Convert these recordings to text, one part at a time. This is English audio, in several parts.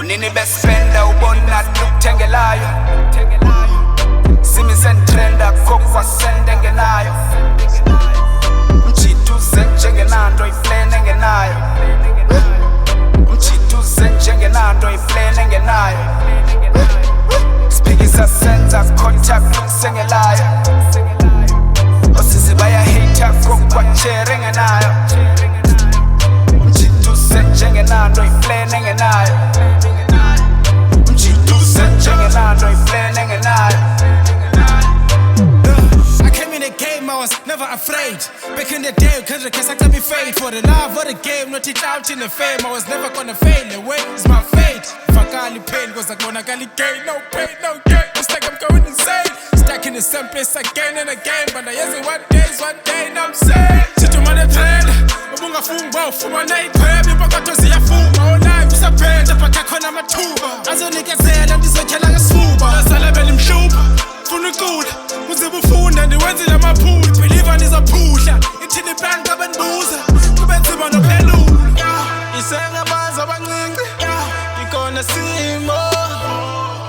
Unini bespenda ubona lukuthengelayo Simi sentrenda kokwa sende ngenayo Mchituze njengenando iflene ngenayo Mchituze njengenando iflene ngenayo Spikisa senza contact kusengelayo Osisi baya hater kokwa chere ngenayo Mchituze njengenando iflene ngenayo I came in the game, I was never afraid. Back in the day, cause I can be fade. For the love of the game, not it out in the fame. I was never gonna fail, the way is my fate. If I can't pain, cause I'm gonna gain. No pain, no gain, it's like I'm going insane. Stuck in the same place again and again. But I yes, one day, and I'm saying sit to my trend, Ubunga Fungo, for my night, crab, you got to see a fool. All night, was a bed, the Pacacona Matuba. As a nigga said, I'm just like a swooper. Salabelim Shoop, Funu good, who's the buffoon and the ones in my pool. Believe on is a pusher, it's in the bank of a boozer. You bet him on a pelu. He's saying about a bang, you're gonna see more.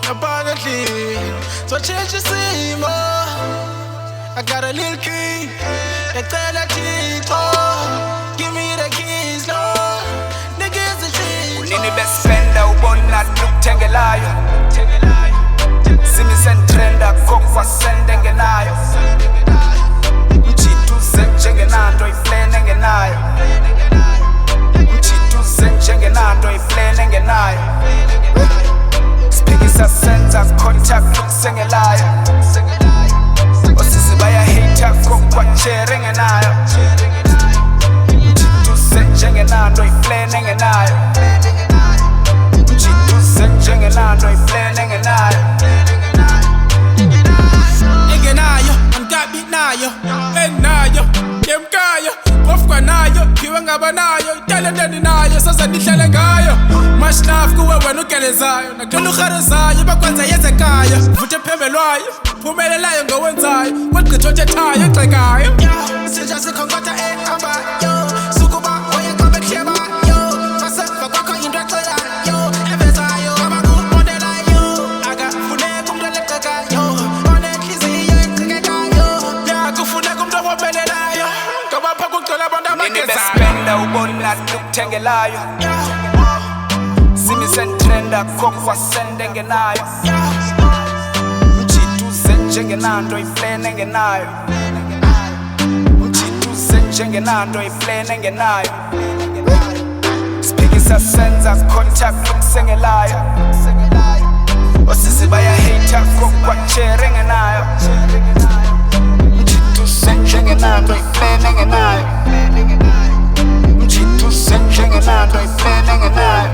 Apparently, so change the see more. I got a little key, they tell a chico. Give me the keys, Lord. Niggas the cheat. Unini bespenda ubona lukuthengelayo Simi sentrenda kokwa sende ngenayo Mchituze njengenando iflene ngenayo Mchituze njengenando iflene ngenayo Spikisa senza contact kusengelayo Osisi baya hater kokwa chere ngenayo Mchituze njengenando iflene ngenayo Mchituze njengenando iflene ngenayo Ingenayo, angabi nayo, enayo, yemkayo, kofwa nayo, kiwe ngabanayo, talenteni nayo, sasa nihlele ngayo. Much love kuwe wena ugelezayo, nakuthola uharezayo, bakwenza yenzekayo. Vuthe phembelwayo, phumelelayo ngowenzayo, kwagqitha othethayo egxekayo. Sinja sikhonkotha ehambayo, sukuba oyeqabe kuhlebayo, masemva kwakho into ecelayo, evezayo, abakubondelayo, akafuneka umntu oleqekayo. Unini bespenda ubona lukuthengelayo Simi sentrenda kokwa sende ngenayo Mchituze njengenando iflene ngenayo Mchituze njengenando iflene ngenayo Spikisa senza contact kusengelayo Osisi baya hater kokwa chere ngenayo Mchituze njengenando iflene ngenayo Mchituze njengenando iflene ngenayo